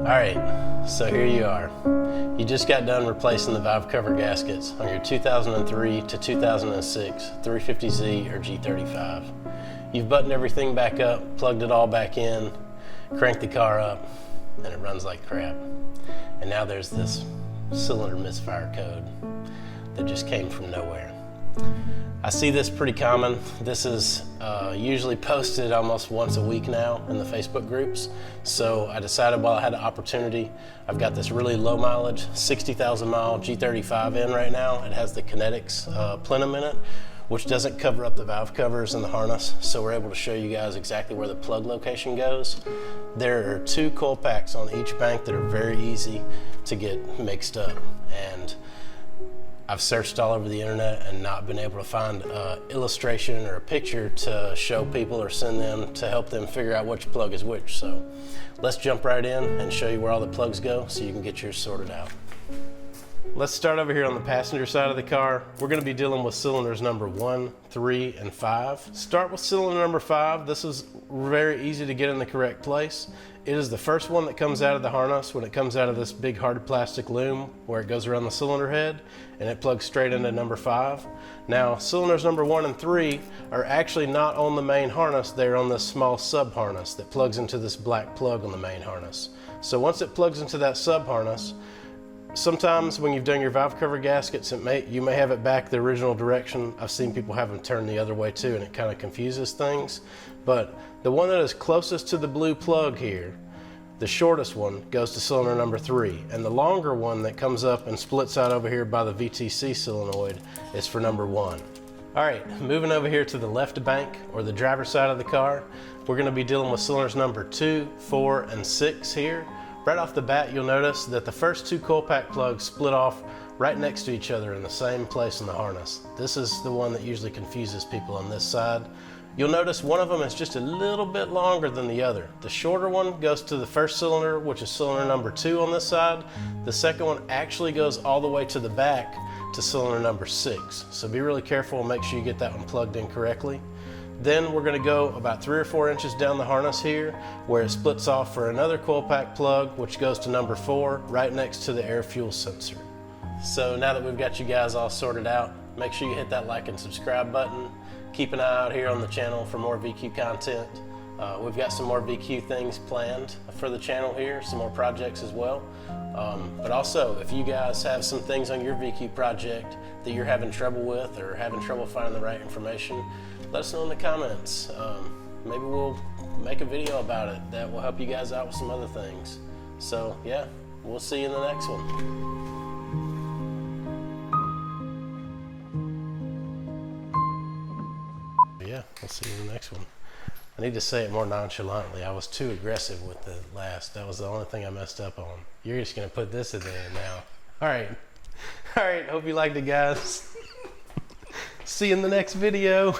Alright, so here you are. You just got done replacing the valve cover gaskets on your 2003 to 2006 350Z or G35. You've buttoned everything back up, plugged it all back in, cranked the car up, and it runs like crap. And now there's this cylinder misfire code that just came from nowhere. I see this pretty common. This is usually posted almost once a week now in the Facebook groups. So I decided while I had the opportunity, I've got this really low mileage, 60,000 mile G35 in right now. It has the Kinetics plenum in it, which doesn't cover up the valve covers and the harness. So we're able to show you guys exactly where the plug location goes. There are 2 coil packs on each bank that are very easy to get mixed up. And I've searched all over the internet and not been able to find an illustration or a picture to show people or send them to help them figure out which plug is which. So let's jump right in and show you where all the plugs go so you can get yours sorted out. Let's start over here on the passenger side of the car. We're going to be dealing with cylinders number 1, 3, and 5. Start with cylinder number 5. This is very easy to get in the correct place. It is the first one that comes out of the harness when it comes out of this big hard plastic loom where it goes around the cylinder head, and it plugs straight into number 5. Now, cylinders number 1 and 3 are actually not on the main harness. They're on this small sub harness that plugs into this black plug on the main harness. So once it plugs into that sub harness, sometimes when you've done your valve cover gaskets, you may have it back the original direction. I've seen people have them turn the other way too, and it kind of confuses things. But the one that is closest to the blue plug here, the shortest one, goes to cylinder number 3. And the longer one that comes up and splits out over here by the VTC solenoid is for number 1. All right, moving over here to the left bank, or the driver's side of the car, we're gonna be dealing with cylinders number 2, 4, and 6 here. Right off the bat, you'll notice that the first 2 coil pack plugs split off right next to each other in the same place in the harness. This is the one that usually confuses people on this side. You'll notice one of them is just a little bit longer than the other. The shorter one goes to the first cylinder, which is cylinder number 2 on this side. The second one actually goes all the way to the back to cylinder number 6. So be really careful and make sure you get that one plugged in correctly. Then we're going to go about 3 or 4 inches down the harness here where it splits off for another coil pack plug, which goes to number 4 right next to the air fuel sensor. So now that we've got you guys all sorted out, make sure you hit that like and subscribe button. Keep an eye out here on the channel for more VQ content. We've got some more VQ things planned for the channel here, some more projects as well. But also, if you guys have some things on your VQ project that you're having trouble with or having trouble finding the right information, let us know in the comments. Maybe we'll make a video about it that will help you guys out with some other things. So yeah, we'll see you in the next one. Yeah, we'll see you in the next one. I need to say it more nonchalantly. I was too aggressive with the last. That was the only thing I messed up on. You're just gonna put this in there now. All right, hope you liked it, guys. See you in the next video.